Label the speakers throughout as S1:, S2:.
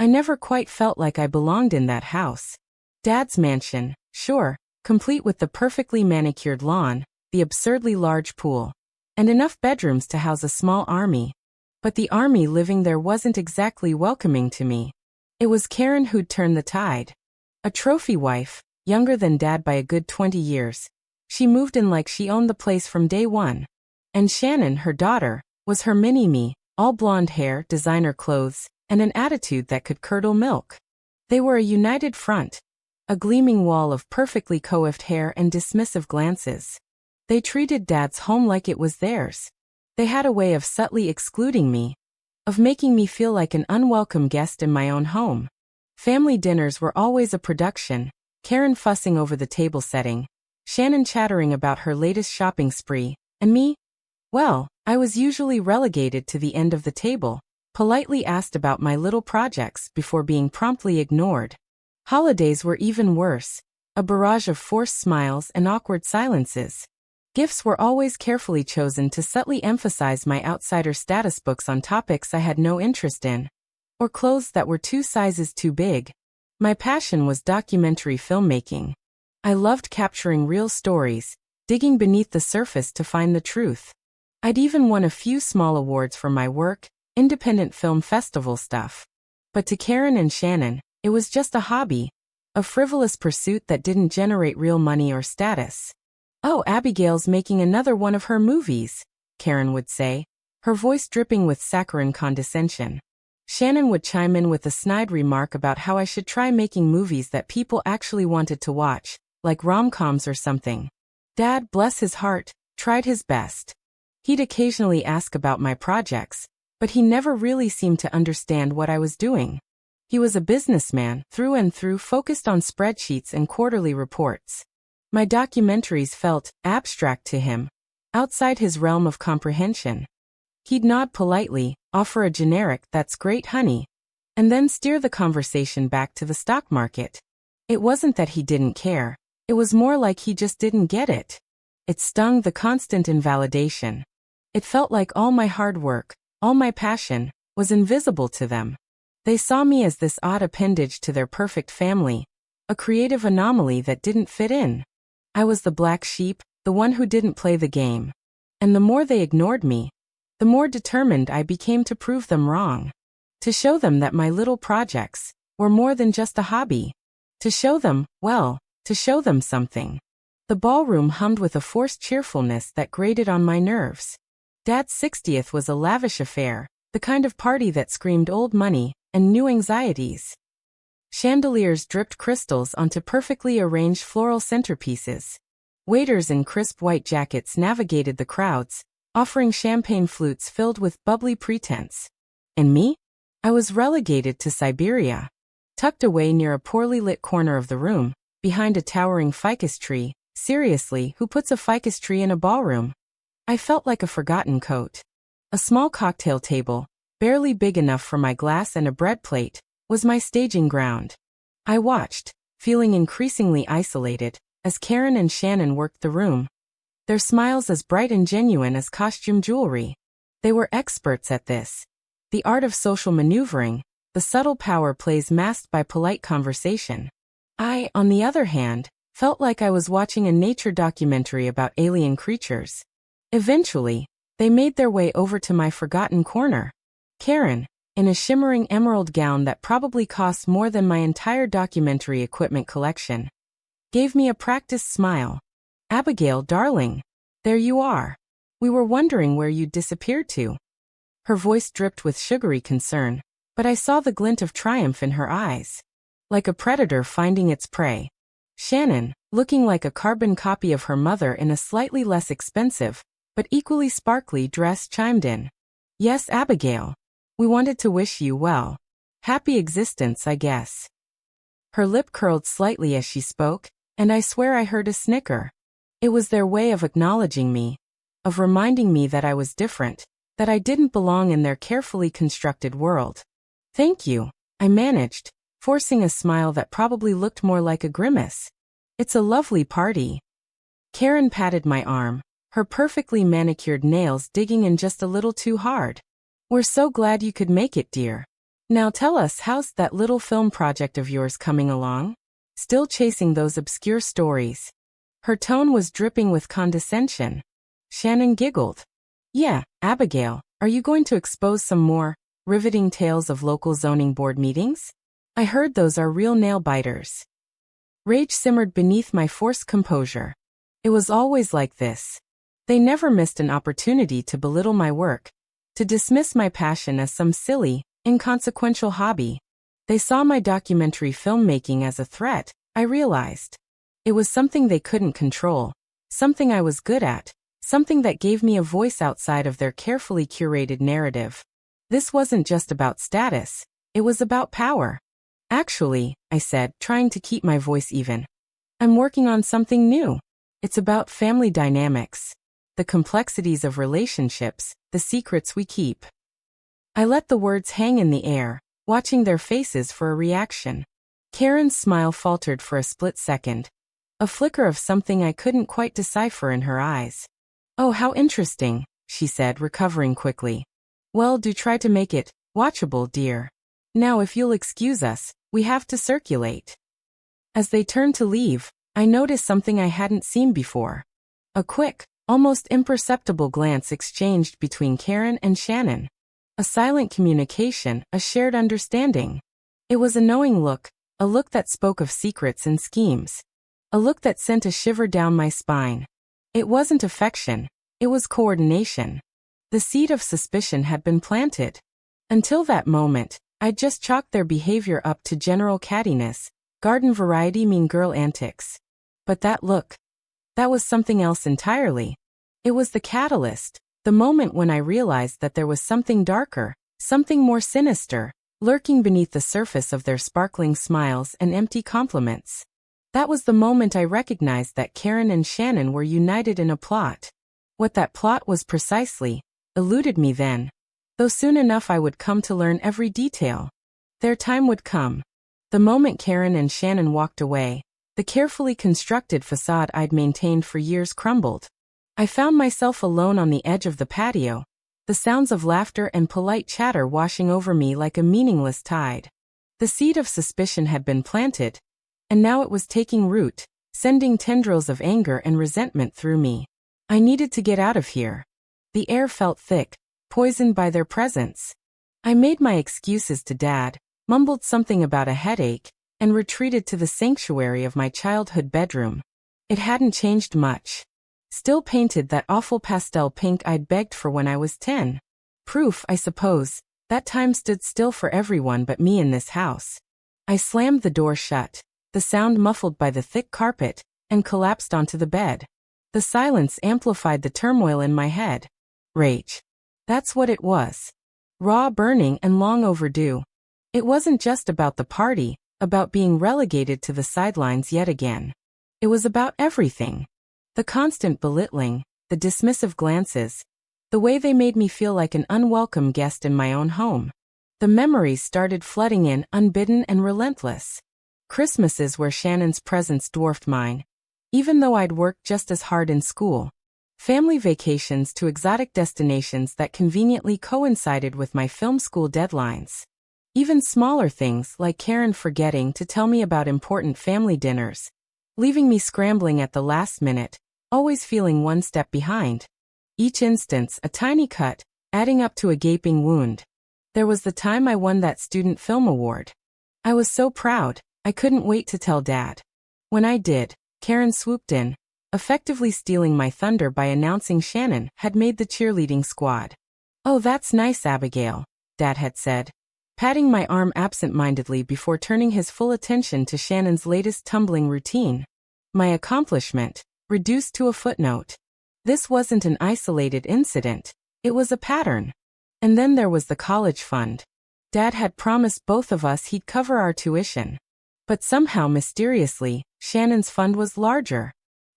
S1: I never quite felt like I belonged in that house. Dad's mansion, sure, complete with the perfectly manicured lawn, the absurdly large pool, and enough bedrooms to house a small army. But the army living there wasn't exactly welcoming to me. It was Karen who'd turned the tide. A trophy wife, younger than Dad by a good 20 years. She moved in like she owned the place from day one. And Shannon, her daughter, was her mini-me, all blonde hair, designer clothes, and an attitude that could curdle milk. They were a united front, a gleaming wall of perfectly coiffed hair and dismissive glances. They treated Dad's home like it was theirs. They had a way of subtly excluding me, of making me feel like an unwelcome guest in my own home. Family dinners were always a production, Karen fussing over the table setting, Shannon chattering about her latest shopping spree, and me? Well, I was usually relegated to the end of the table, politely asked about my little projects before being promptly ignored. Holidays were even worse, a barrage of forced smiles and awkward silences. Gifts were always carefully chosen to subtly emphasize my outsider status, books on topics I had no interest in, or clothes that were 2 sizes too big. My passion was documentary filmmaking. I loved capturing real stories, digging beneath the surface to find the truth. I'd even won a few small awards for my work, independent film festival stuff. But to Karen and Shannon, it was just a hobby, a frivolous pursuit that didn't generate real money or status. "Oh, Abigail's making another one of her movies," Karen would say, her voice dripping with saccharine condescension. Shannon would chime in with a snide remark about how I should try making movies that people actually wanted to watch, like rom-coms or something. Dad, bless his heart, tried his best. He'd occasionally ask about my projects, but he never really seemed to understand what I was doing. He was a businessman, through and through, focused on spreadsheets and quarterly reports. My documentaries felt abstract to him, outside his realm of comprehension. He'd nod politely, offer a generic "that's great, honey," and then steer the conversation back to the stock market. It wasn't that he didn't care, it was more like he just didn't get it. It stung, the constant invalidation. It felt like all my hard work, all my passion, was invisible to them. They saw me as this odd appendage to their perfect family, a creative anomaly that didn't fit in. I was the black sheep, the one who didn't play the game. And the more they ignored me, the more determined I became to prove them wrong. To show them that my little projects were more than just a hobby. To show them, well, to show them something. The ballroom hummed with a forced cheerfulness that grated on my nerves. Dad's 60th was a lavish affair, the kind of party that screamed old money and new anxieties. Chandeliers dripped crystals onto perfectly arranged floral centerpieces. Waiters in crisp white jackets navigated the crowds, offering champagne flutes filled with bubbly pretense. And me? I was relegated to Siberia. Tucked away near a poorly lit corner of the room, behind a towering ficus tree. Seriously, who puts a ficus tree in a ballroom? I felt like a forgotten coat. A small cocktail table, barely big enough for my glass and a bread plate, was my staging ground. I watched, feeling increasingly isolated, as Karen and Shannon worked the room. Their smiles as bright and genuine as costume jewelry. They were experts at this. The art of social maneuvering, the subtle power plays masked by polite conversation. I, on the other hand, felt like I was watching a nature documentary about alien creatures. Eventually, they made their way over to my forgotten corner. Karen, in a shimmering emerald gown that probably cost more than my entire documentary equipment collection, gave me a practiced smile. "Abigail, darling, there you are. We were wondering where you'd disappeared to." Her voice dripped with sugary concern, but I saw the glint of triumph in her eyes. Like a predator finding its prey. Shannon, looking like a carbon copy of her mother in a slightly less expensive, but equally sparkly dress, chimed in. "Yes, Abigail. We wanted to wish you, well, happy existence, I guess." Her lip curled slightly as she spoke, and I swear I heard a snicker. It was their way of acknowledging me, of reminding me that I was different, that I didn't belong in their carefully constructed world. "Thank you," I managed, forcing a smile that probably looked more like a grimace. "It's a lovely party." Karen patted my arm, her perfectly manicured nails digging in just a little too hard. "We're so glad you could make it, dear. Now tell us, how's that little film project of yours coming along? Still chasing those obscure stories? Her tone was dripping with condescension. Shannon giggled. Yeah, Abigail, are you going to expose some more riveting tales of local zoning board meetings? I heard those are real nail-biters. Rage simmered beneath my forced composure. It was always like this. They never missed an opportunity to belittle my work, to dismiss my passion as some silly, inconsequential hobby. They saw my documentary filmmaking as a threat, I realized. It was something they couldn't control, something I was good at, something that gave me a voice outside of their carefully curated narrative. This wasn't just about status, it was about power. Actually, I said, trying to keep my voice even, I'm working on something new. It's about family dynamics, the complexities of relationships, the secrets we keep. I let the words hang in the air, watching their faces for a reaction. Karen's smile faltered for a split second, a flicker of something I couldn't quite decipher in her eyes. Oh, how interesting, she said, recovering quickly. Well, do try to make it watchable, dear. Now, if you'll excuse us, we have to circulate. As they turned to leave, I noticed something I hadn't seen before. A quick, almost imperceptible glance exchanged between Karen and Shannon. A silent communication, a shared understanding. It was a knowing look, a look that spoke of secrets and schemes. A look that sent a shiver down my spine. It wasn't affection, it was coordination. The seed of suspicion had been planted. Until that moment, I'd just chalked their behavior up to general cattiness, garden variety mean girl antics. But that look, that was something else entirely. It was the catalyst, the moment when I realized that there was something darker, something more sinister, lurking beneath the surface of their sparkling smiles and empty compliments. That was the moment I recognized that Karen and Shannon were united in a plot. What that plot was precisely eluded me then, though soon enough I would come to learn every detail. Their time would come. The moment Karen and Shannon walked away, the carefully constructed facade I'd maintained for years crumbled. I found myself alone on the edge of the patio, the sounds of laughter and polite chatter washing over me like a meaningless tide. The seed of suspicion had been planted, and now it was taking root, sending tendrils of anger and resentment through me. I needed to get out of here. The air felt thick, poisoned by their presence. I made my excuses to Dad, mumbled something about a headache, and retreated to the sanctuary of my childhood bedroom. It hadn't changed much. Still painted that awful pastel pink I'd begged for when I was 10. Proof, I suppose, that time stood still for everyone but me in this house. I slammed the door shut, the sound muffled by the thick carpet, and collapsed onto the bed. The silence amplified the turmoil in my head. Rage. That's what it was. Raw, burning, and long overdue. It wasn't just about the party, about being relegated to the sidelines yet again. It was about everything. The constant belittling, the dismissive glances, the way they made me feel like an unwelcome guest in my own home. The memories started flooding in, unbidden and relentless. Christmases where Shannon's presence dwarfed mine, even though I'd worked just as hard in school. Family vacations to exotic destinations that conveniently coincided with my film school deadlines. Even smaller things like Karen forgetting to tell me about important family dinners, leaving me scrambling at the last minute, always feeling one step behind. Each instance a tiny cut, adding up to a gaping wound. There was the time I won that student film award. I was so proud, I couldn't wait to tell Dad. When I did, Karen swooped in, effectively stealing my thunder by announcing Shannon had made the cheerleading squad. Oh, that's nice, Abigail, Dad had said, patting my arm absent-mindedly before turning his full attention to Shannon's latest tumbling routine. My accomplishment, reduced to a footnote. This wasn't an isolated incident, it was a pattern. And then there was the college fund. Dad had promised both of us he'd cover our tuition. But somehow mysteriously, Shannon's fund was larger.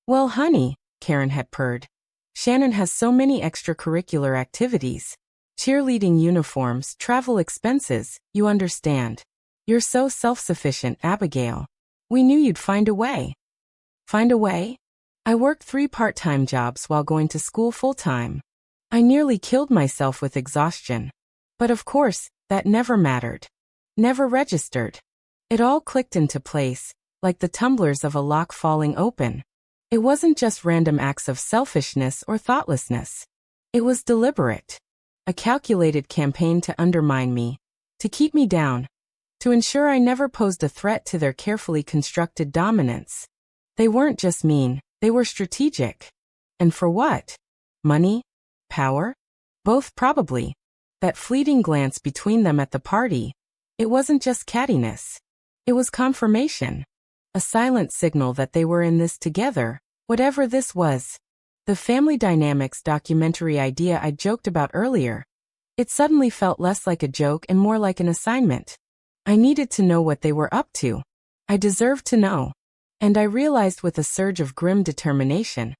S1: Well, honey, Karen had purred. Shannon has so many extracurricular activities. Cheerleading uniforms, travel expenses, you understand. You're so self-sufficient, Abigail. We knew you'd find a way. Find a way? I worked 3 part-time jobs while going to school full-time. I nearly killed myself with exhaustion. But of course, that never mattered. Never registered. It all clicked into place, like the tumblers of a lock falling open. It wasn't just random acts of selfishness or thoughtlessness. It was deliberate. A calculated campaign to undermine me, to keep me down, to ensure I never posed a threat to their carefully constructed dominance. They weren't just mean, they were strategic. And for what? Money? Power? Both probably. That fleeting glance between them at the party, it wasn't just cattiness. It was confirmation. A silent signal that they were in this together, whatever this was. The family dynamics documentary idea I joked about earlier. It suddenly felt less like a joke and more like an assignment. I needed to know what they were up to. I deserved to know. And I realized with a surge of grim determination,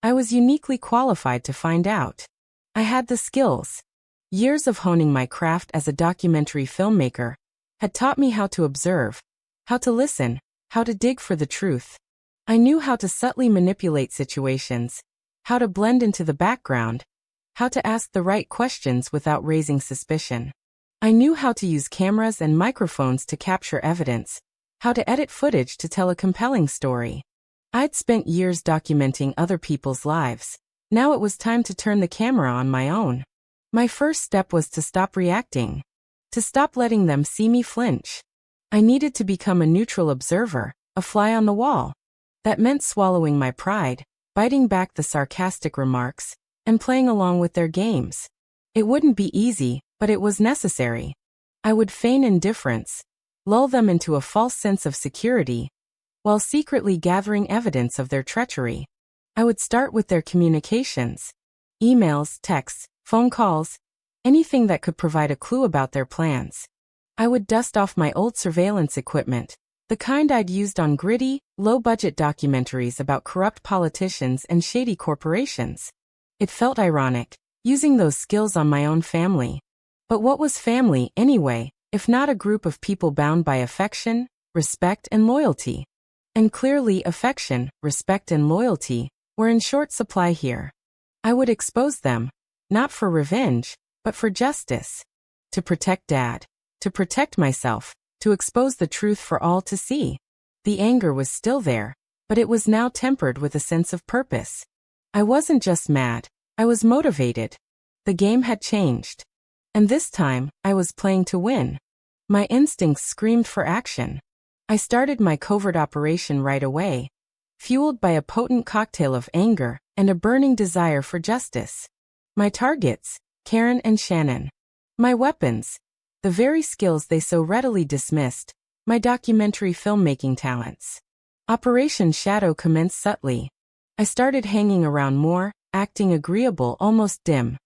S1: I was uniquely qualified to find out. I had the skills. Years of honing my craft as a documentary filmmaker had taught me how to observe, how to listen, how to dig for the truth. I knew how to subtly manipulate situations, how to blend into the background, how to ask the right questions without raising suspicion. I knew how to use cameras and microphones to capture evidence, how to edit footage to tell a compelling story. I'd spent years documenting other people's lives. Now it was time to turn the camera on my own. My first step was to stop reacting, to stop letting them see me flinch. I needed to become a neutral observer, a fly on the wall. That meant swallowing my pride, biting back the sarcastic remarks, and playing along with their games. It wouldn't be easy, but it was necessary. I would feign indifference, lull them into a false sense of security, while secretly gathering evidence of their treachery. I would start with their communications. Emails, texts, phone calls, anything that could provide a clue about their plans. I would dust off my old surveillance equipment, the kind I'd used on gritty, low-budget documentaries about corrupt politicians and shady corporations. It felt ironic, using those skills on my own family. But what was family, anyway, if not a group of people bound by affection, respect, and loyalty? And clearly, affection, respect, and loyalty were in short supply here. I would expose them, not for revenge, but for justice. To protect Dad, to protect myself, to expose the truth for all to see. The anger was still there, but it was now tempered with a sense of purpose. I wasn't just mad, I was motivated. The game had changed. And this time, I was playing to win. My instincts screamed for action. I started my covert operation right away, fueled by a potent cocktail of anger and a burning desire for justice. My targets, Karen and Shannon. My weapons, the very skills they so readily dismissed, my documentary filmmaking talents. Operation Shadow commenced subtly. I started hanging around more, acting agreeable, almost dim.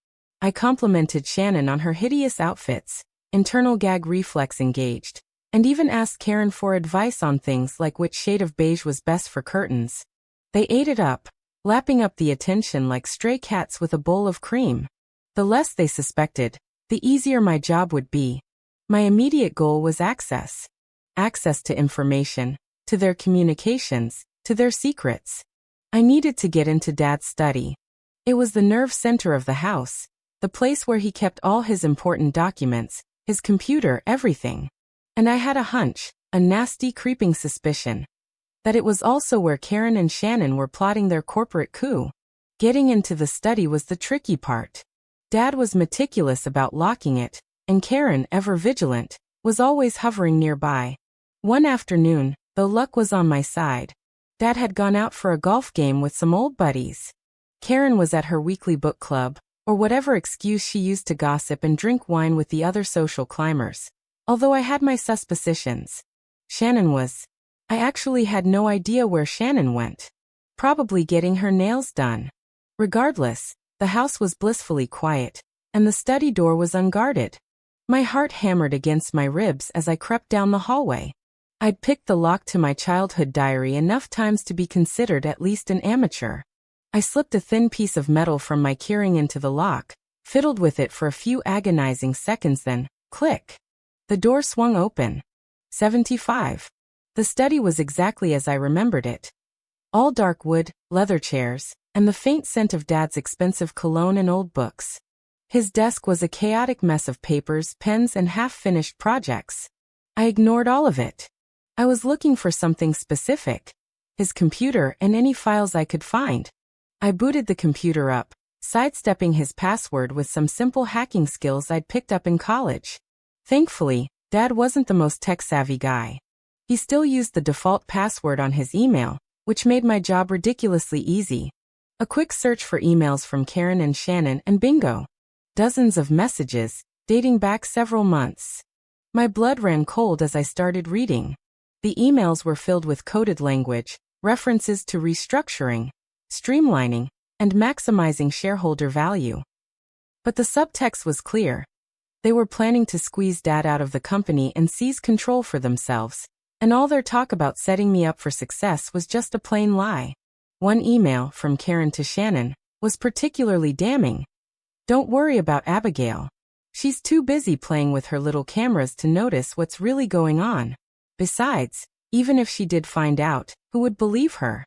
S1: I complimented Shannon on her hideous outfits, internal gag reflex engaged, and even asked Karen for advice on things like which shade of beige was best for curtains. They ate it up, lapping up the attention like stray cats with a bowl of cream. The less they suspected, the easier my job would be. My immediate goal was access. Access to information, to their communications, to their secrets. I needed to get into Dad's study. It was the nerve center of the house, the place where he kept all his important documents, his computer, everything. And I had a hunch, a nasty creeping suspicion, that it was also where Karen and Shannon were plotting their corporate coup. Getting into the study was the tricky part. Dad was meticulous about locking it, and Karen, ever vigilant, was always hovering nearby. One afternoon, though luck was on my side, Dad had gone out for a golf game with some old buddies. Karen was at her weekly book club, or whatever excuse she used to gossip and drink wine with the other social climbers. Although I had my suspicions. Shannon was. I actually had no idea where Shannon went. Probably getting her nails done. Regardless, the house was blissfully quiet, and the study door was unguarded. My heart hammered against my ribs as I crept down the hallway. I'd picked the lock to my childhood diary enough times to be considered at least an amateur. I slipped a thin piece of metal from my keyring into the lock, fiddled with it for a few agonizing seconds, then, click. The door swung open. 75. The study was exactly as I remembered it. All dark wood, leather chairs, and the faint scent of Dad's expensive cologne and old books. His desk was a chaotic mess of papers, pens, and half-finished projects. I ignored all of it. I was looking for something specific: his computer and any files I could find. I booted the computer up, sidestepping his password with some simple hacking skills I'd picked up in college. Thankfully, Dad wasn't the most tech-savvy guy. He still used the default password on his email, which made my job ridiculously easy. A quick search for emails from Karen and Shannon, and bingo! Dozens of messages, dating back several months. My blood ran cold as I started reading. The emails were filled with coded language, references to restructuring, streamlining, and maximizing shareholder value. But the subtext was clear. They were planning to squeeze Dad out of the company and seize control for themselves, and all their talk about setting me up for success was just a plain lie. One email, from Karen to Shannon, was particularly damning. "Don't worry about Abigail. She's too busy playing with her little cameras to notice what's really going on. Besides, even if she did find out, who would believe her?"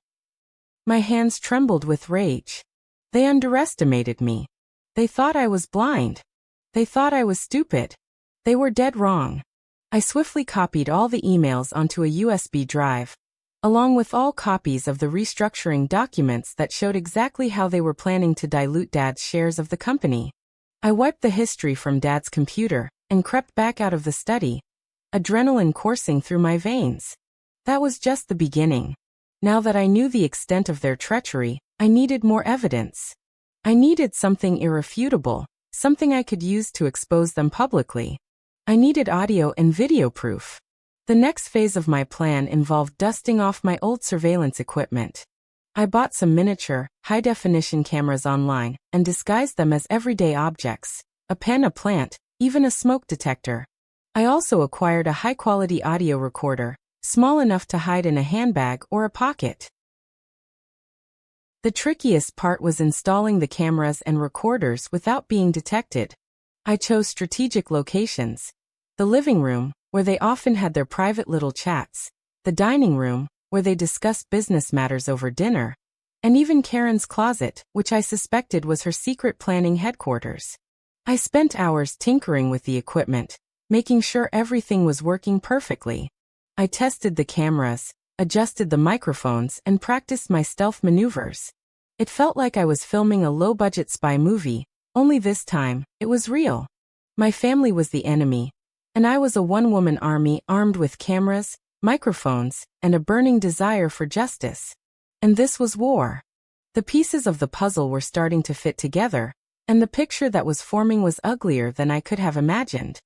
S1: My hands trembled with rage. They underestimated me. They thought I was blind. They thought I was stupid. They were dead wrong. I swiftly copied all the emails onto a USB drive, along with all copies of the restructuring documents that showed exactly how they were planning to dilute Dad's shares of the company. I wiped the history from Dad's computer and crept back out of the study, adrenaline coursing through my veins. That was just the beginning. Now that I knew the extent of their treachery, I needed more evidence. I needed something irrefutable, something I could use to expose them publicly. I needed audio and video proof. The next phase of my plan involved dusting off my old surveillance equipment. I bought some miniature, high-definition cameras online and disguised them as everyday objects: a pen, a plant, even a smoke detector. I also acquired a high-quality audio recorder, small enough to hide in a handbag or a pocket. The trickiest part was installing the cameras and recorders without being detected. I chose strategic locations: the living room, where they often had their private little chats, the dining room, where they discussed business matters over dinner, and even Karen's closet, which I suspected was her secret planning headquarters. I spent hours tinkering with the equipment, making sure everything was working perfectly. I tested the cameras, adjusted the microphones, and practiced my stealth maneuvers. It felt like I was filming a low-budget spy movie, only this time, it was real. My family was the enemy, and I was a one-woman army armed with cameras, microphones, and a burning desire for justice. And this was war. The pieces of the puzzle were starting to fit together, and the picture that was forming was uglier than I could have imagined.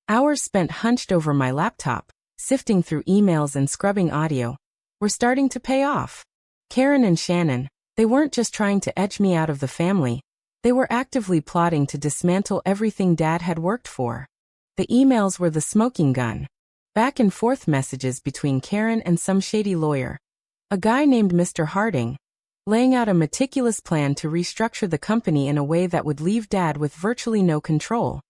S1: Hours spent hunched over my laptop, sifting through emails and scrubbing audio, were starting to pay off. Karen and Shannon, they weren't just trying to edge me out of the family, they were actively plotting to dismantle everything Dad had worked for. The emails were the smoking gun. Back and forth messages between Karen and some shady lawyer, a guy named Mr. Harding, laying out a meticulous plan to restructure the company in a way that would leave Dad with virtually no control.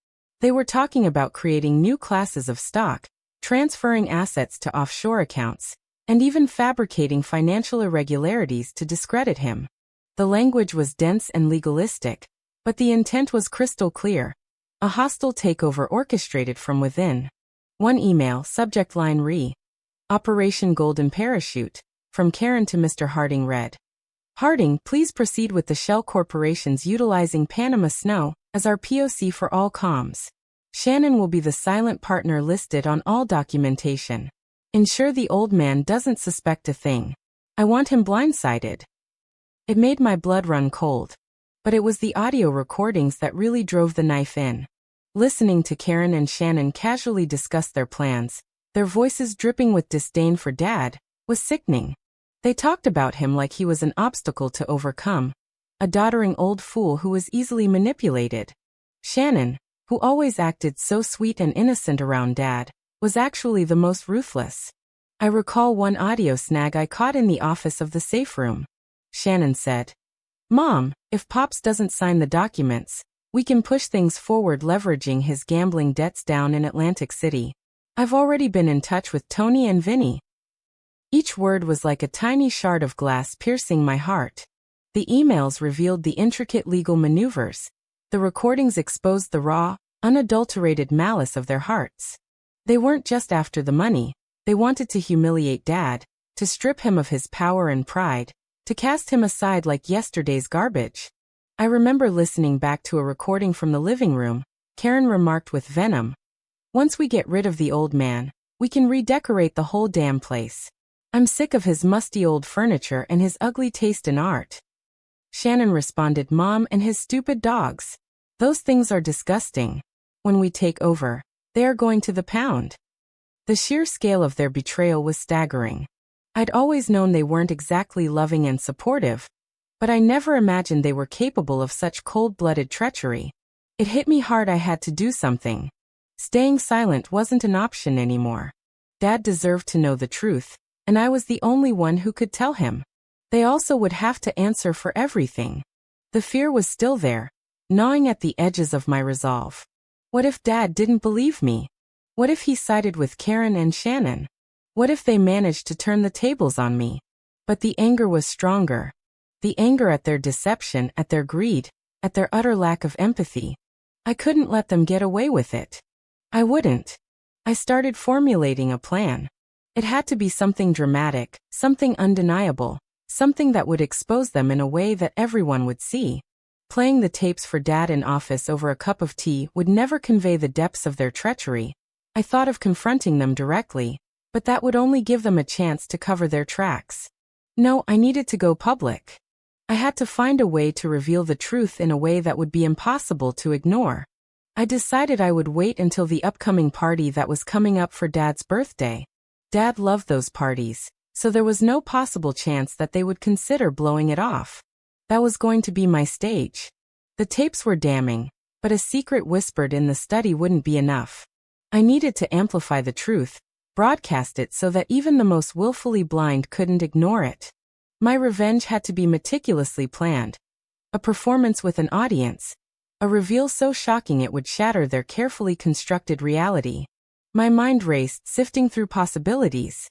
S1: They were talking about creating new classes of stock, transferring assets to offshore accounts, and even fabricating financial irregularities to discredit him. The language was dense and legalistic, but the intent was crystal clear: a hostile takeover orchestrated from within. One email, subject line Operation Golden Parachute, from Karen to Mr. Harding read: "Harding, please proceed with the shell corporations utilizing Panama Snow as our POC for all comms. Shannon will be the silent partner listed on all documentation. Ensure the old man doesn't suspect a thing. I want him blindsided." It made my blood run cold. But it was the audio recordings that really drove the knife in. Listening to Karen and Shannon casually discuss their plans, their voices dripping with disdain for Dad, was sickening. They talked about him like he was an obstacle to overcome, a doddering old fool who was easily manipulated. Shannon, who always acted so sweet and innocent around Dad, was actually the most ruthless. I recall one audio snag I caught in the office of the safe room. Shannon said, "Mom, if Pops doesn't sign the documents, we can push things forward leveraging his gambling debts down in Atlantic City. I've already been in touch with Tony and Vinny." Each word was like a tiny shard of glass piercing my heart. The emails revealed the intricate legal maneuvers. The recordings exposed the raw, unadulterated malice of their hearts. They weren't just after the money. They wanted to humiliate Dad, to strip him of his power and pride, to cast him aside like yesterday's garbage. I remember listening back to a recording from the living room. Karen remarked with venom, "Once we get rid of the old man, we can redecorate the whole damn place. I'm sick of his musty old furniture and his ugly taste in art." Shannon responded, "Mom and his stupid dogs. Those things are disgusting. When we take over, they are going to the pound." The sheer scale of their betrayal was staggering. I'd always known they weren't exactly loving and supportive, but I never imagined they were capable of such cold-blooded treachery. It hit me hard. I had to do something. Staying silent wasn't an option anymore. Dad deserved to know the truth, and I was the only one who could tell him. They also would have to answer for everything. The fear was still there, gnawing at the edges of my resolve. What if Dad didn't believe me? What if he sided with Karen and Shannon? What if they managed to turn the tables on me? But the anger was stronger. The anger at their deception, at their greed, at their utter lack of empathy. I couldn't let them get away with it. I wouldn't. I started formulating a plan. It had to be something dramatic, something undeniable, something that would expose them in a way that everyone would see. Playing the tapes for Dad in office over a cup of tea would never convey the depths of their treachery. I thought of confronting them directly, but that would only give them a chance to cover their tracks. No, I needed to go public. I had to find a way to reveal the truth in a way that would be impossible to ignore. I decided I would wait until the upcoming party that was coming up for Dad's birthday. Dad loved those parties, so there was no possible chance that they would consider blowing it off. That was going to be my stage. The tapes were damning, but a secret whispered in the study wouldn't be enough. I needed to amplify the truth, broadcast it so that even the most willfully blind couldn't ignore it. My revenge had to be meticulously planned. A performance with an audience. A reveal so shocking it would shatter their carefully constructed reality. My mind raced, sifting through possibilities.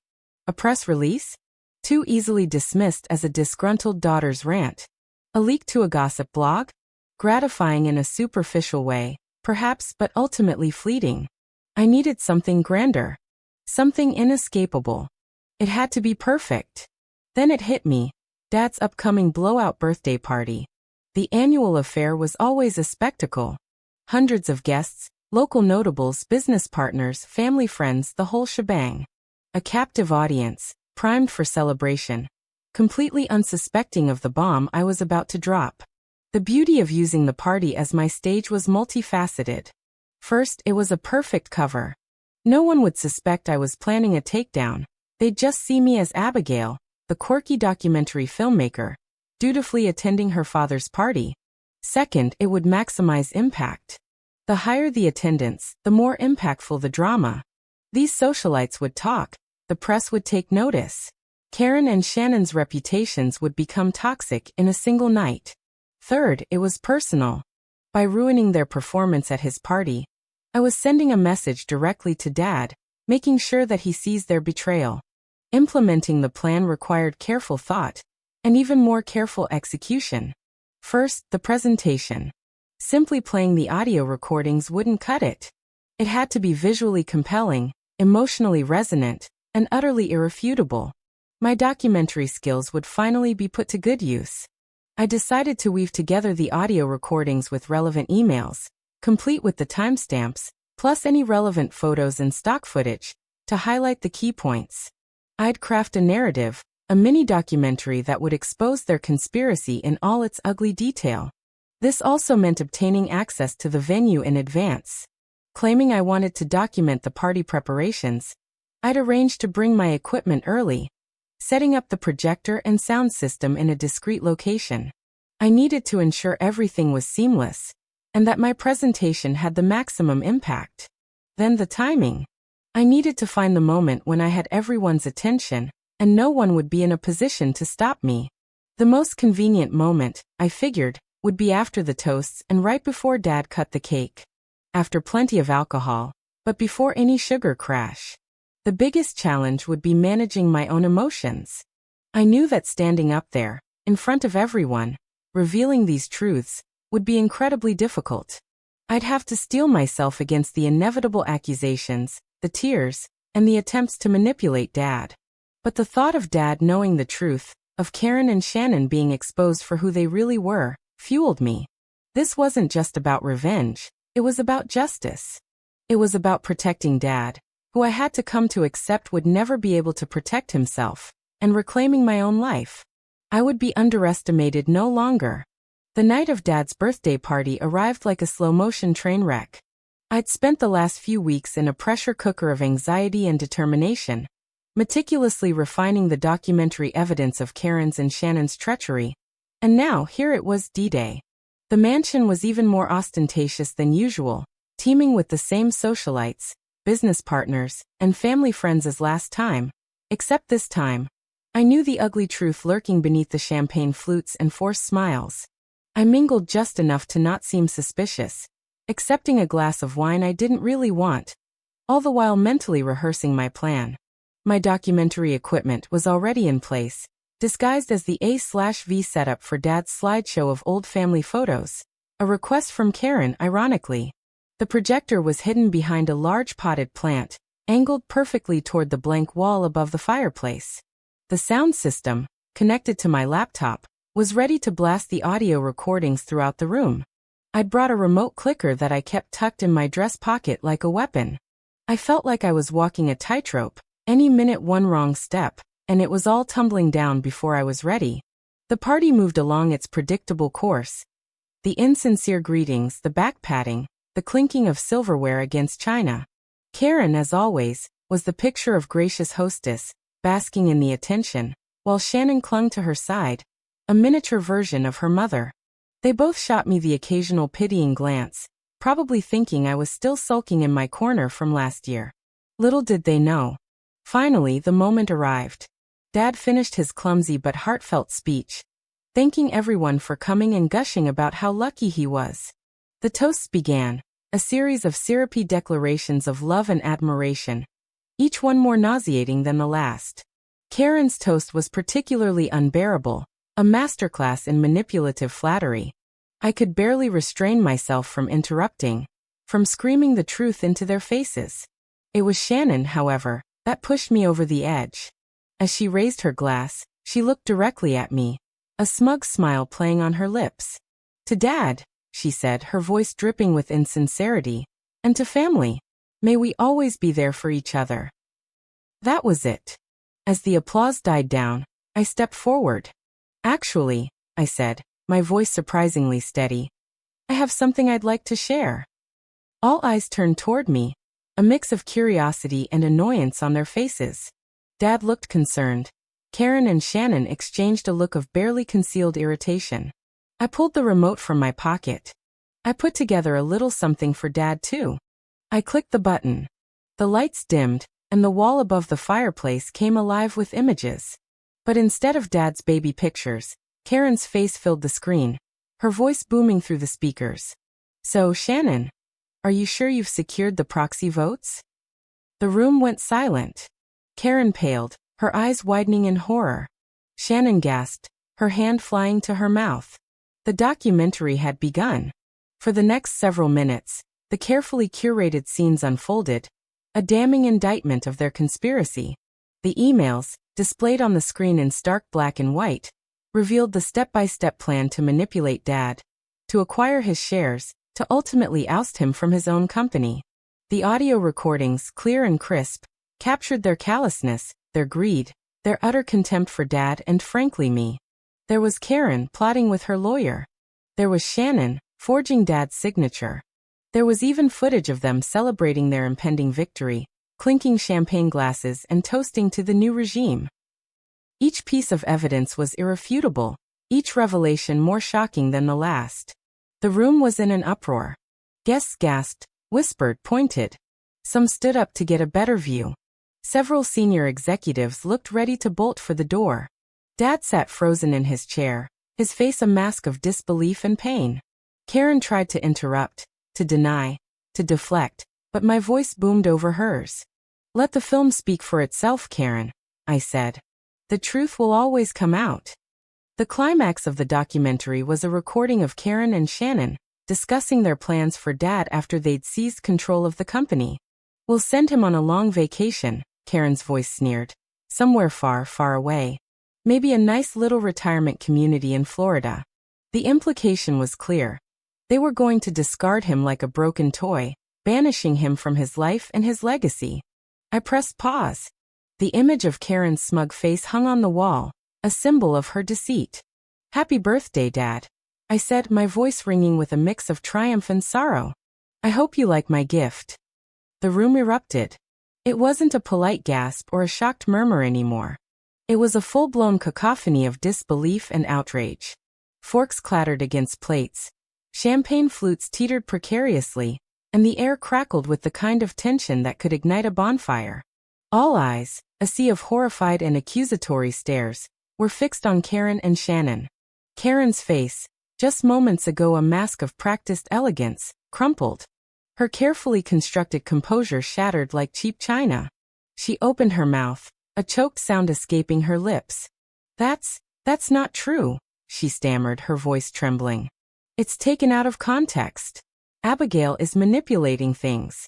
S1: A press release? Too easily dismissed as a disgruntled daughter's rant. A leak to a gossip blog? Gratifying in a superficial way, perhaps, but ultimately fleeting. I needed something grander. Something inescapable. It had to be perfect. Then it hit me. Dad's upcoming blowout birthday party. The annual affair was always a spectacle. Hundreds of guests, local notables, business partners, family friends, the whole shebang. A captive audience, primed for celebration. Completely unsuspecting of the bomb I was about to drop. The beauty of using the party as my stage was multifaceted. First, it was a perfect cover. No one would suspect I was planning a takedown. They'd just see me as Abigail, the quirky documentary filmmaker, dutifully attending her father's party. Second, it would maximize impact. The higher the attendance, the more impactful the drama. These socialites would talk, the press would take notice. Karen and Shannon's reputations would become toxic in a single night. Third, it was personal. By ruining their performance at his party, I was sending a message directly to Dad, making sure that he sees their betrayal. Implementing the plan required careful thought, and even more careful execution. First, the presentation. Simply playing the audio recordings wouldn't cut it. It had to be visually compelling, emotionally resonant, and utterly irrefutable. My documentary skills would finally be put to good use. I decided to weave together the audio recordings with relevant emails, complete with the timestamps, plus any relevant photos and stock footage, to highlight the key points. I'd craft a narrative, a mini-documentary that would expose their conspiracy in all its ugly detail. This also meant obtaining access to the venue in advance. Claiming I wanted to document the party preparations, I'd arranged to bring my equipment early, setting up the projector and sound system in a discreet location. I needed to ensure everything was seamless, and that my presentation had the maximum impact. Then the timing. I needed to find the moment when I had everyone's attention, and no one would be in a position to stop me. The most convenient moment, I figured, would be after the toasts and right before Dad cut the cake. After plenty of alcohol, but before any sugar crash. The biggest challenge would be managing my own emotions. I knew that standing up there, in front of everyone, revealing these truths, would be incredibly difficult. I'd have to steel myself against the inevitable accusations, the tears, and the attempts to manipulate Dad. But the thought of Dad knowing the truth, of Karen and Shannon being exposed for who they really were, fueled me. This wasn't just about revenge, it was about justice. It was about protecting Dad, who I had to come to accept would never be able to protect himself, and reclaiming my own life. I would be underestimated no longer. The night of Dad's birthday party arrived like a slow-motion train wreck. I'd spent the last few weeks in a pressure cooker of anxiety and determination, meticulously refining the documentary evidence of Karen's and Shannon's treachery. And now, here it was D-Day. The mansion was even more ostentatious than usual, teeming with the same socialites, business partners, and family friends as last time, except this time, I knew the ugly truth lurking beneath the champagne flutes and forced smiles. I mingled just enough to not seem suspicious, accepting a glass of wine I didn't really want, all the while mentally rehearsing my plan. My documentary equipment was already in place, disguised as the A/V setup for Dad's slideshow of old family photos, a request from Karen, ironically. The projector was hidden behind a large potted plant, angled perfectly toward the blank wall above the fireplace. The sound system, connected to my laptop, was ready to blast the audio recordings throughout the room. I'd brought a remote clicker that I kept tucked in my dress pocket like a weapon. I felt like I was walking a tightrope, any minute one wrong step, and it was all tumbling down before I was ready. The party moved along its predictable course. The insincere greetings, the back-patting, the clinking of silverware against china. Karen, as always, was the picture of gracious hostess, basking in the attention, while Shannon clung to her side, a miniature version of her mother. They both shot me the occasional pitying glance, probably thinking I was still sulking in my corner from last year. Little did they know. Finally, the moment arrived. Dad finished his clumsy but heartfelt speech, thanking everyone for coming and gushing about how lucky he was. The toasts began, a series of syrupy declarations of love and admiration, each one more nauseating than the last. Karen's toast was particularly unbearable, a masterclass in manipulative flattery. I could barely restrain myself from interrupting, from screaming the truth into their faces. It was Shannon, however, that pushed me over the edge. As she raised her glass, she looked directly at me, a smug smile playing on her lips. "To Dad," she said, her voice dripping with insincerity, "and to family. May we always be there for each other." That was it. As the applause died down, I stepped forward. "Actually," I said, my voice surprisingly steady, "I have something I'd like to share." All eyes turned toward me, a mix of curiosity and annoyance on their faces. Dad looked concerned. Karen and Shannon exchanged a look of barely concealed irritation. I pulled the remote from my pocket. I put together a little something for Dad too. I clicked the button. The lights dimmed, and the wall above the fireplace came alive with images. But instead of Dad's baby pictures, Karen's face filled the screen, her voice booming through the speakers. "So, Shannon, are you sure you've secured the proxy votes?" The room went silent. Karen paled, her eyes widening in horror. Shannon gasped, her hand flying to her mouth. The documentary had begun. For the next several minutes, the carefully curated scenes unfolded, a damning indictment of their conspiracy. The emails, displayed on the screen in stark black and white, revealed the step-by-step plan to manipulate Dad, to acquire his shares, to ultimately oust him from his own company. The audio recordings, clear and crisp, captured their callousness, their greed, their utter contempt for Dad and frankly me. There was Karen plotting with her lawyer. There was Shannon, forging Dad's signature. There was even footage of them celebrating their impending victory, clinking champagne glasses and toasting to the new regime. Each piece of evidence was irrefutable, each revelation more shocking than the last. The room was in an uproar. Guests gasped, whispered, pointed. Some stood up to get a better view. Several senior executives looked ready to bolt for the door. Dad sat frozen in his chair, his face a mask of disbelief and pain. Karen tried to interrupt, to deny, to deflect, but my voice boomed over hers. "Let the film speak for itself, Karen," I said. "The truth will always come out." The climax of the documentary was a recording of Karen and Shannon discussing their plans for Dad after they'd seized control of the company. We'll send him on a long vacation, Karen's voice sneered. Somewhere far, far away. Maybe a nice little retirement community in Florida. The implication was clear. They were going to discard him like a broken toy, banishing him from his life and his legacy. I pressed pause. The image of Karen's smug face hung on the wall, a symbol of her deceit. Happy birthday, Dad, I said, my voice ringing with a mix of triumph and sorrow. I hope you like my gift. The room erupted. It wasn't a polite gasp or a shocked murmur anymore. It was a full-blown cacophony of disbelief and outrage. Forks clattered against plates. Champagne flutes teetered precariously, and the air crackled with the kind of tension that could ignite a bonfire. All eyes, a sea of horrified and accusatory stares, were fixed on Karen and Shannon. Karen's face, just moments ago a mask of practiced elegance, crumpled. Her carefully constructed composure shattered like cheap china. She opened her mouth, a choked sound escaping her lips. That's not true, she stammered, her voice trembling. It's taken out of context. Abigail is manipulating things.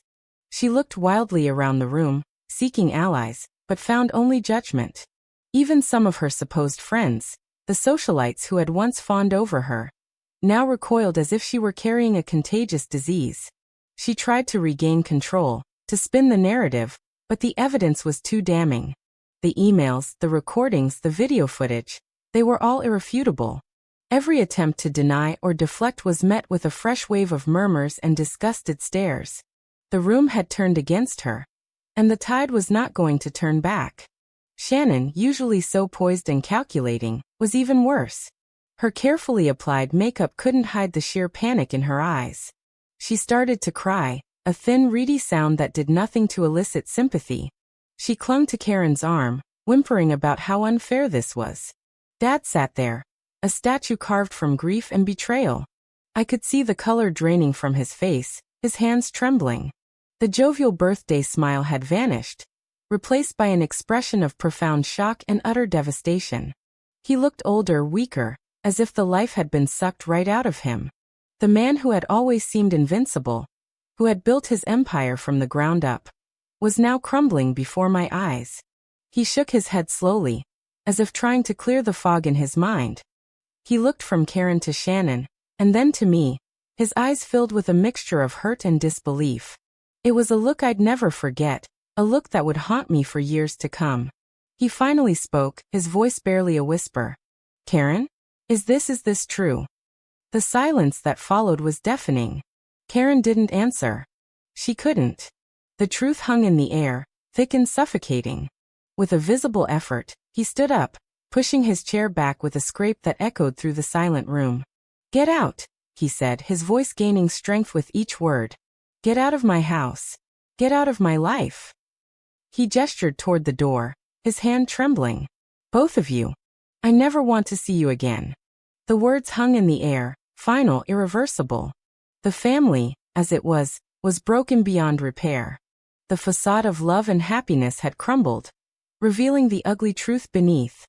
S1: She looked wildly around the room, seeking allies, but found only judgment. Even some of her supposed friends, the socialites who had once fawned over her, now recoiled as if she were carrying a contagious disease. She tried to regain control, to spin the narrative, but the evidence was too damning. The emails, the recordings, the video footage, they were all irrefutable. Every attempt to deny or deflect was met with a fresh wave of murmurs and disgusted stares. The room had turned against her, and the tide was not going to turn back. Shannon, usually so poised and calculating, was even worse. Her carefully applied makeup couldn't hide the sheer panic in her eyes. She started to cry, a thin, reedy sound that did nothing to elicit sympathy. She clung to Karen's arm, whimpering about how unfair this was. Dad sat there, a statue carved from grief and betrayal. I could see the color draining from his face, his hands trembling. The jovial birthday smile had vanished, replaced by an expression of profound shock and utter devastation. He looked older, weaker, as if the life had been sucked right out of him. The man who had always seemed invincible, who had built his empire from the ground up, was now crumbling before my eyes. He shook his head slowly, as if trying to clear the fog in his mind. He looked from Karen to Shannon, and then to me, his eyes filled with a mixture of hurt and disbelief. It was a look I'd never forget, a look that would haunt me for years to come. He finally spoke, his voice barely a whisper. Karen? Is this true? The silence that followed was deafening. Karen didn't answer. She couldn't. The truth hung in the air, thick and suffocating. With a visible effort, he stood up, pushing his chair back with a scrape that echoed through the silent room. Get out, he said, his voice gaining strength with each word. Get out of my house. Get out of my life. He gestured toward the door, his hand trembling. Both of you. I never want to see you again. The words hung in the air, final, irreversible. The family, as it was broken beyond repair. The facade of love and happiness had crumbled, revealing the ugly truth beneath.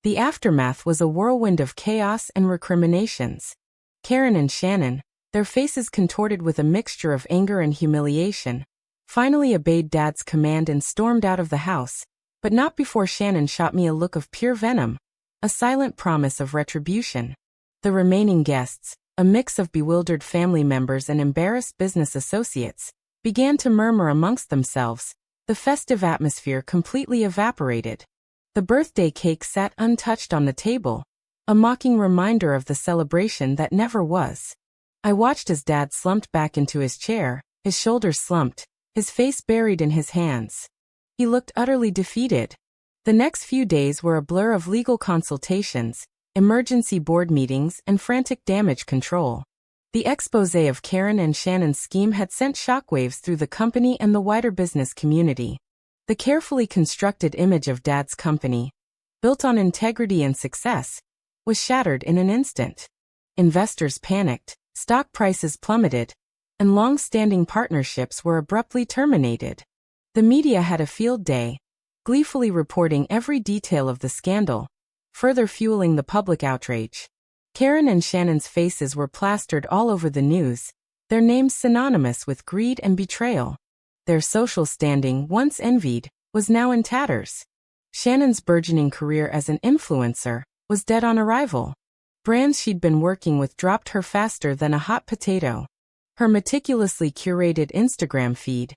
S1: The aftermath was a whirlwind of chaos and recriminations. Karen and Shannon, their faces contorted with a mixture of anger and humiliation, finally obeyed Dad's command and stormed out of the house, but not before Shannon shot me a look of pure venom, a silent promise of retribution. The remaining guests, a mix of bewildered family members and embarrassed business associates, began to murmur amongst themselves. The festive atmosphere completely evaporated. The birthday cake sat untouched on the table, a mocking reminder of the celebration that never was. I watched as Dad slumped back into his chair, his shoulders slumped, his face buried in his hands. He looked utterly defeated. The next few days were a blur of legal consultations, emergency board meetings, and frantic damage control. The exposé of Karen and Shannon's scheme had sent shockwaves through the company and the wider business community. The carefully constructed image of Dad's company, built on integrity and success, was shattered in an instant. Investors panicked, stock prices plummeted, and long-standing partnerships were abruptly terminated. The media had a field day, gleefully reporting every detail of the scandal, further fueling the public outrage. Karen and Shannon's faces were plastered all over the news, their names synonymous with greed and betrayal. Their social standing, once envied, was now in tatters. Shannon's burgeoning career as an influencer was dead on arrival. Brands she'd been working with dropped her faster than a hot potato. Her meticulously curated Instagram feed,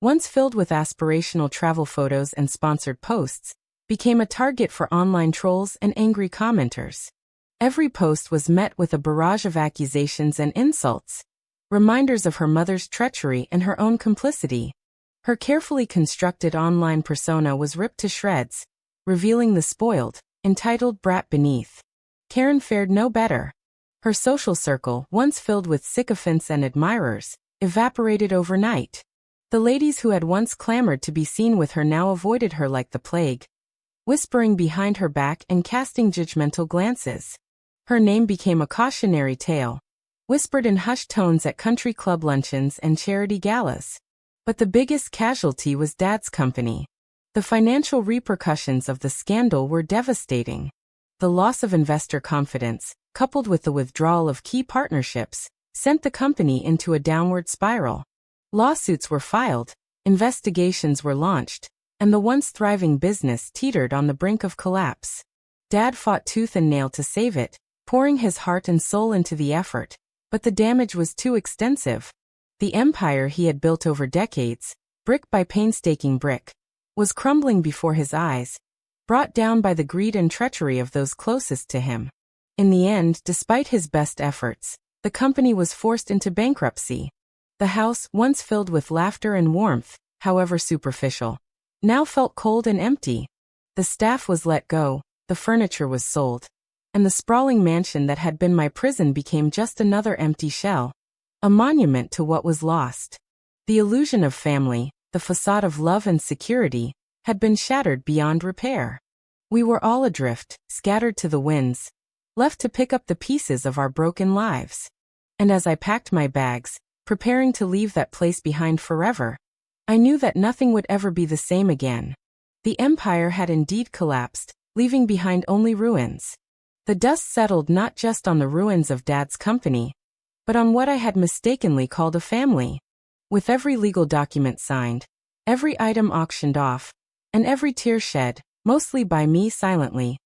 S1: once filled with aspirational travel photos and sponsored posts, became a target for online trolls and angry commenters. Every post was met with a barrage of accusations and insults, reminders of her mother's treachery and her own complicity. Her carefully constructed online persona was ripped to shreds, revealing the spoiled, entitled brat beneath. Karen fared no better. Her social circle, once filled with sycophants and admirers, evaporated overnight. The ladies who had once clamored to be seen with her now avoided her like the plague, whispering behind her back and casting judgmental glances. Her name became a cautionary tale, whispered in hushed tones at country club luncheons and charity galas. But the biggest casualty was Dad's company. The financial repercussions of the scandal were devastating. The loss of investor confidence, coupled with the withdrawal of key partnerships, sent the company into a downward spiral. Lawsuits were filed, investigations were launched, and the once thriving business teetered on the brink of collapse. Dad fought tooth and nail to save it, pouring his heart and soul into the effort, but the damage was too extensive. The empire he had built over decades, brick by painstaking brick, was crumbling before his eyes, brought down by the greed and treachery of those closest to him. In the end, despite his best efforts, the company was forced into bankruptcy. The house, once filled with laughter and warmth, however superficial, now felt cold and empty. The staff was let go, the furniture was sold, and the sprawling mansion that had been my prison became just another empty shell, a monument to what was lost. The illusion of family, the facade of love and security, had been shattered beyond repair. We were all adrift, scattered to the winds, left to pick up the pieces of our broken lives. And as I packed my bags, preparing to leave that place behind forever, I knew that nothing would ever be the same again. The empire had indeed collapsed, leaving behind only ruins. The dust settled not just on the ruins of Dad's company, but on what I had mistakenly called a family. With every legal document signed, every item auctioned off, and every tear shed, mostly by me silently,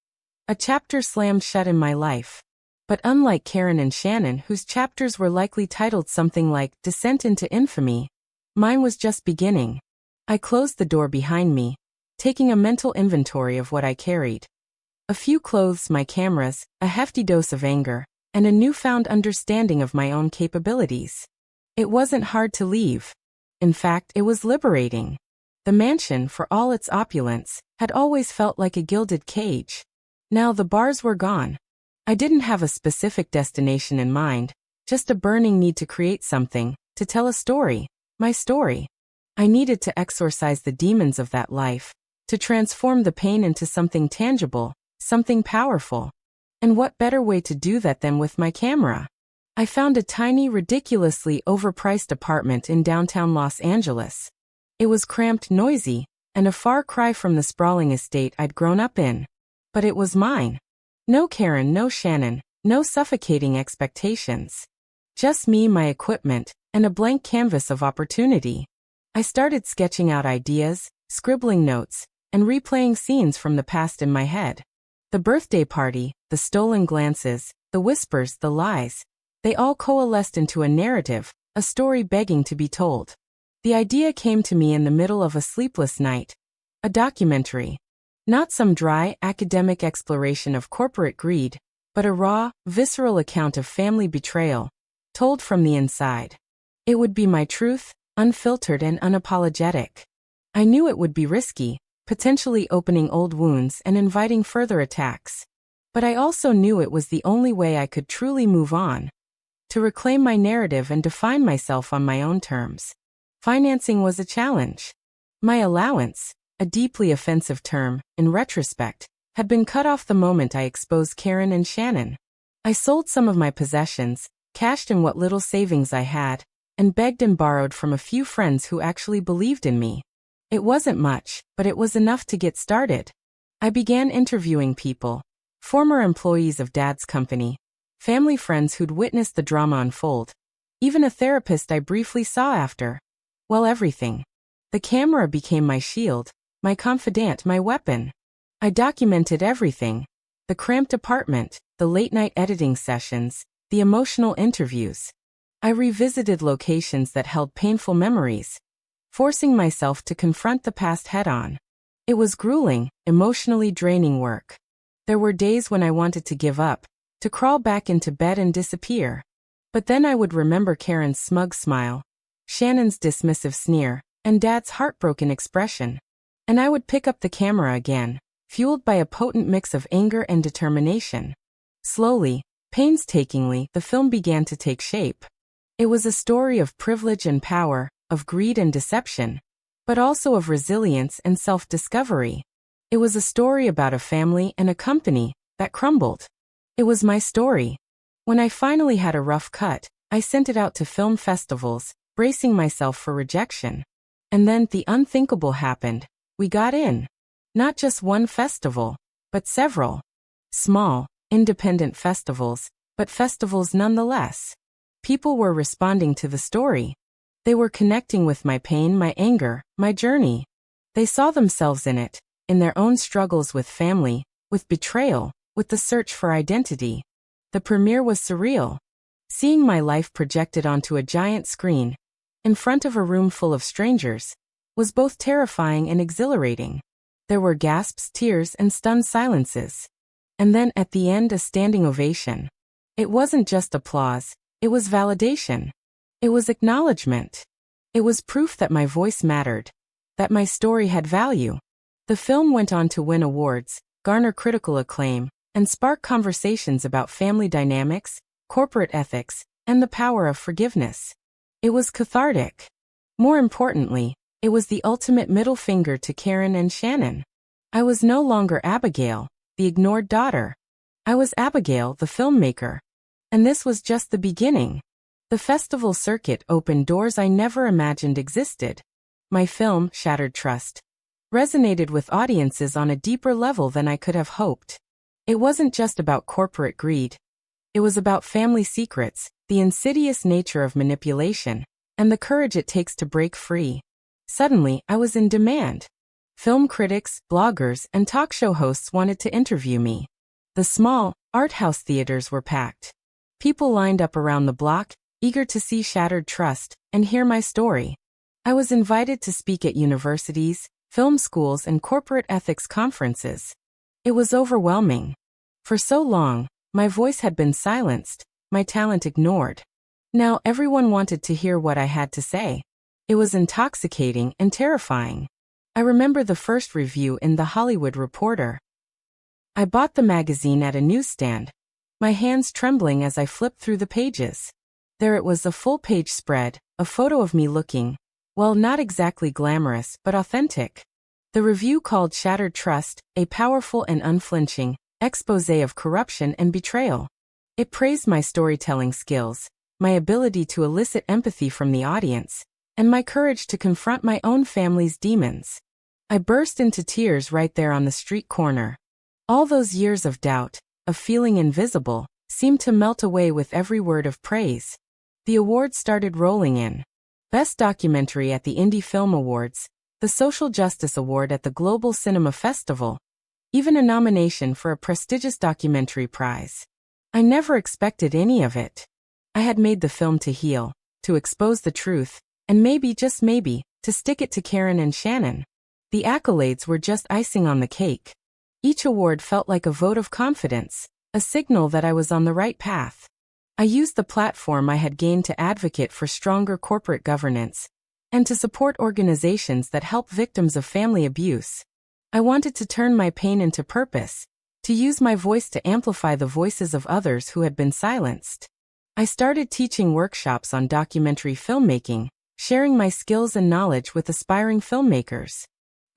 S1: a chapter slammed shut in my life. But unlike Karen and Shannon, whose chapters were likely titled something like Descent into Infamy, mine was just beginning. I closed the door behind me, taking a mental inventory of what I carried. A few clothes, my cameras, a hefty dose of anger, and a newfound understanding of my own capabilities. It wasn't hard to leave. In fact, it was liberating. The mansion, for all its opulence, had always felt like a gilded cage. Now the bars were gone. I didn't have a specific destination in mind, just a burning need to create something, to tell a story, my story. I needed to exorcise the demons of that life, to transform the pain into something tangible, something powerful. And what better way to do that than with my camera? I found a tiny, ridiculously overpriced apartment in downtown Los Angeles. It was cramped, noisy, and a far cry from the sprawling estate I'd grown up in. But it was mine. No Karen, no Shannon, no suffocating expectations. Just me, my equipment, and a blank canvas of opportunity. I started sketching out ideas, scribbling notes, and replaying scenes from the past in my head. The birthday party, the stolen glances, the whispers, the lies, they all coalesced into a narrative, a story begging to be told. The idea came to me in the middle of a sleepless night. A documentary. Not some dry, academic exploration of corporate greed, but a raw, visceral account of family betrayal, told from the inside. It would be my truth, unfiltered and unapologetic. I knew it would be risky, potentially opening old wounds and inviting further attacks. But I also knew it was the only way I could truly move on, to reclaim my narrative and define myself on my own terms. Financing was a challenge. My allowance, a deeply offensive term, in retrospect, had been cut off the moment I exposed Karen and Shannon. I sold some of my possessions, cashed in what little savings I had, and begged and borrowed from a few friends who actually believed in me. It wasn't much, but it was enough to get started. I began interviewing people, former employees of Dad's company, family friends who'd witnessed the drama unfold, even a therapist I briefly saw after. Well, everything. The camera became my shield, my confidant, my weapon. I documented everything. The cramped apartment, the late-night editing sessions, the emotional interviews. I revisited locations that held painful memories, forcing myself to confront the past head-on. It was grueling, emotionally draining work. There were days when I wanted to give up, to crawl back into bed and disappear. But then I would remember Karen's smug smile, Shannon's dismissive sneer, and Dad's heartbroken expression. And I would pick up the camera again, fueled by a potent mix of anger and determination. Slowly, painstakingly, the film began to take shape. It was a story of privilege and power, of greed and deception, but also of resilience and self-discovery. It was a story about a family and a company that crumbled. It was my story. When I finally had a rough cut, I sent it out to film festivals, bracing myself for rejection. And then the unthinkable happened. We got in. Not just one festival, but several. Small, independent festivals, but festivals nonetheless. People were responding to the story. They were connecting with my pain, my anger, my journey. They saw themselves in it, in their own struggles with family, with betrayal, with the search for identity. The premiere was surreal. Seeing my life projected onto a giant screen, in front of a room full of strangers, was both terrifying and exhilarating. There were gasps, tears, and stunned silences. And then, at the end, a standing ovation. It wasn't just applause, it was validation. It was acknowledgement. It was proof that my voice mattered, that my story had value. The film went on to win awards, garner critical acclaim, and spark conversations about family dynamics, corporate ethics, and the power of forgiveness. It was cathartic. More importantly, it was the ultimate middle finger to Karen and Shannon. I was no longer Abigail, the ignored daughter. I was Abigail, the filmmaker. And this was just the beginning. The festival circuit opened doors I never imagined existed. My film, Shattered Trust, resonated with audiences on a deeper level than I could have hoped. It wasn't just about corporate greed. It was about family secrets, the insidious nature of manipulation, and the courage it takes to break free. Suddenly, I was in demand. Film critics, bloggers, and talk show hosts wanted to interview me. The small, art house theaters were packed. People lined up around the block, eager to see Shattered Trust and hear my story. I was invited to speak at universities, film schools, and corporate ethics conferences. It was overwhelming. For so long, my voice had been silenced, my talent ignored. Now everyone wanted to hear what I had to say. It was intoxicating and terrifying. I remember the first review in The Hollywood Reporter. I bought the magazine at a newsstand, my hands trembling as I flipped through the pages. There it was, a full-page spread, a photo of me looking, well, not exactly glamorous, but authentic. The review called Shattered Trust a powerful and unflinching exposé of corruption and betrayal. It praised my storytelling skills, my ability to elicit empathy from the audience, and my courage to confront my own family's demons. I burst into tears right there on the street corner. All those years of doubt, of feeling invisible, seemed to melt away with every word of praise. The awards started rolling in. Best Documentary at the Indie Film Awards, the Social Justice Award at the Global Cinema Festival, even a nomination for a prestigious documentary prize. I never expected any of it. I had made the film to heal, to expose the truth, and maybe, just maybe, to stick it to Karen and Shannon. The accolades were just icing on the cake. Each award felt like a vote of confidence, a signal that I was on the right path. I used the platform I had gained to advocate for stronger corporate governance and to support organizations that help victims of family abuse. I wanted to turn my pain into purpose, to use my voice to amplify the voices of others who had been silenced. I started teaching workshops on documentary filmmaking, sharing my skills and knowledge with aspiring filmmakers.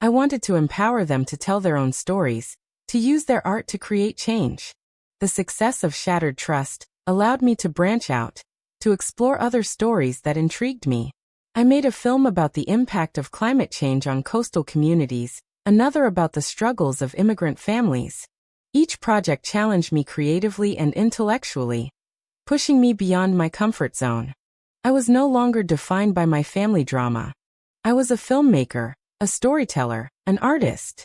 S1: I wanted to empower them to tell their own stories, to use their art to create change. The success of Shattered Trust allowed me to branch out, to explore other stories that intrigued me. I made a film about the impact of climate change on coastal communities, another about the struggles of immigrant families. Each project challenged me creatively and intellectually, pushing me beyond my comfort zone. I was no longer defined by my family drama. I was a filmmaker, a storyteller, an artist.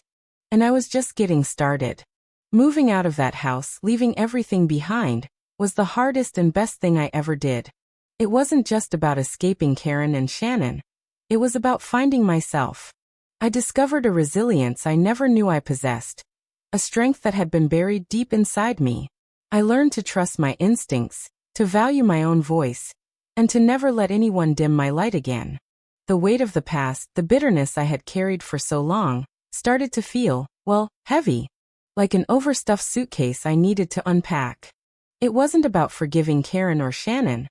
S1: And I was just getting started. Moving out of that house, leaving everything behind, was the hardest and best thing I ever did. It wasn't just about escaping Karen and Shannon. It was about finding myself. I discovered a resilience I never knew I possessed, a strength that had been buried deep inside me. I learned to trust my instincts, to value my own voice, and to never let anyone dim my light again. The weight of the past, the bitterness I had carried for so long, started to feel, well, heavy. Like an overstuffed suitcase I needed to unpack. It wasn't about forgiving Karen or Shannon.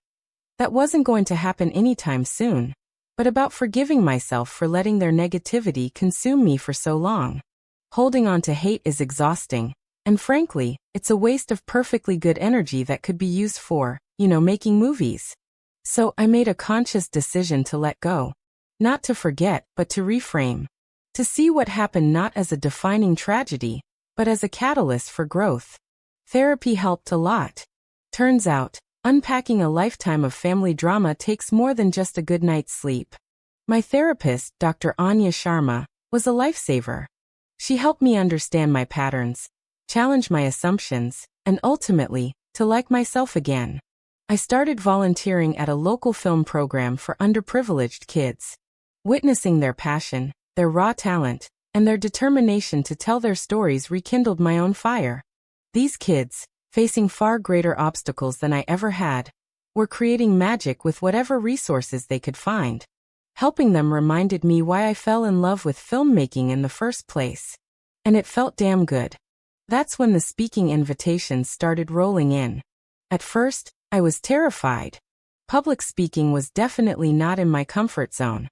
S1: That wasn't going to happen anytime soon. But about forgiving myself for letting their negativity consume me for so long. Holding on to hate is exhausting, and frankly, it's a waste of perfectly good energy that could be used for, making movies. So I made a conscious decision to let go. Not to forget, but to reframe. To see what happened not as a defining tragedy, but as a catalyst for growth. Therapy helped a lot. Turns out, unpacking a lifetime of family drama takes more than just a good night's sleep. My therapist, Dr. Anya Sharma, was a lifesaver. She helped me understand my patterns, challenge my assumptions, and ultimately, to like myself again. I started volunteering at a local film program for underprivileged kids. Witnessing their passion, their raw talent, and their determination to tell their stories rekindled my own fire. These kids, facing far greater obstacles than I ever had, were creating magic with whatever resources they could find. Helping them reminded me why I fell in love with filmmaking in the first place. And it felt damn good. That's when the speaking invitations started rolling in. At first, I was terrified. Public speaking was definitely not in my comfort zone.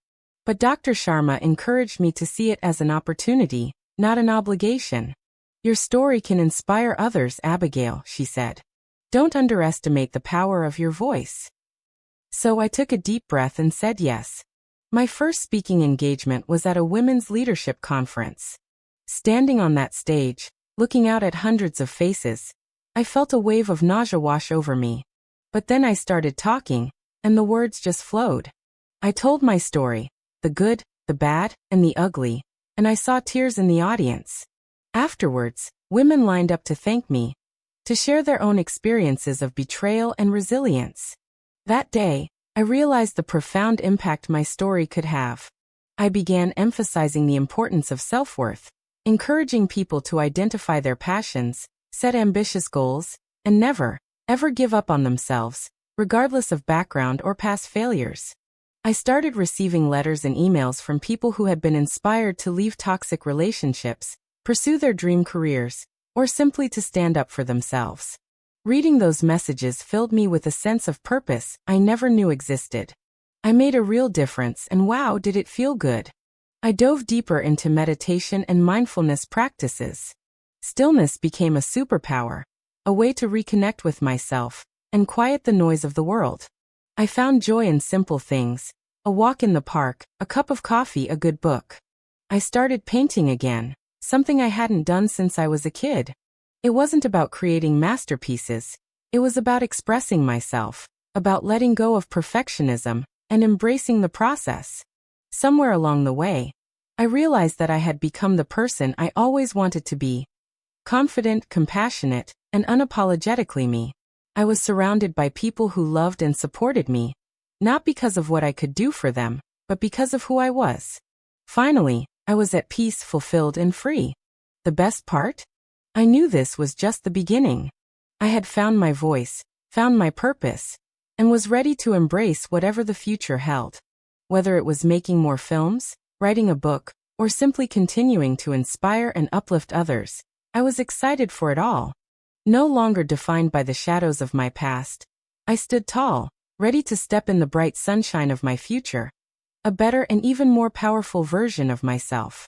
S1: But Dr. Sharma encouraged me to see it as an opportunity, not an obligation. Your story can inspire others, Abigail, she said. Don't underestimate the power of your voice. So I took a deep breath and said yes. My first speaking engagement was at a women's leadership conference. Standing on that stage, looking out at hundreds of faces, I felt a wave of nausea wash over me. But then I started talking, and the words just flowed. I told my story. The good, the bad, and the ugly, and I saw tears in the audience. Afterwards, women lined up to thank me, to share their own experiences of betrayal and resilience. That day, I realized the profound impact my story could have. I began emphasizing the importance of self-worth, encouraging people to identify their passions, set ambitious goals, and never, ever give up on themselves, regardless of background or past failures. I started receiving letters and emails from people who had been inspired to leave toxic relationships, pursue their dream careers, or simply to stand up for themselves. Reading those messages filled me with a sense of purpose I never knew existed. I made a real difference, and wow, did it feel good. I dove deeper into meditation and mindfulness practices. Stillness became a superpower, a way to reconnect with myself and quiet the noise of the world. I found joy in simple things, a walk in the park, a cup of coffee, a good book. I started painting again, something I hadn't done since I was a kid. It wasn't about creating masterpieces, it was about expressing myself, about letting go of perfectionism, and embracing the process. Somewhere along the way, I realized that I had become the person I always wanted to be. Confident, compassionate, and unapologetically me. I was surrounded by people who loved and supported me, not because of what I could do for them, but because of who I was. Finally, I was at peace, fulfilled, and free. The best part? I knew this was just the beginning. I had found my voice, found my purpose, and was ready to embrace whatever the future held. Whether it was making more films, writing a book, or simply continuing to inspire and uplift others, I was excited for it all. No longer defined by the shadows of my past, I stood tall, ready to step in the bright sunshine of my future, a better and even more powerful version of myself.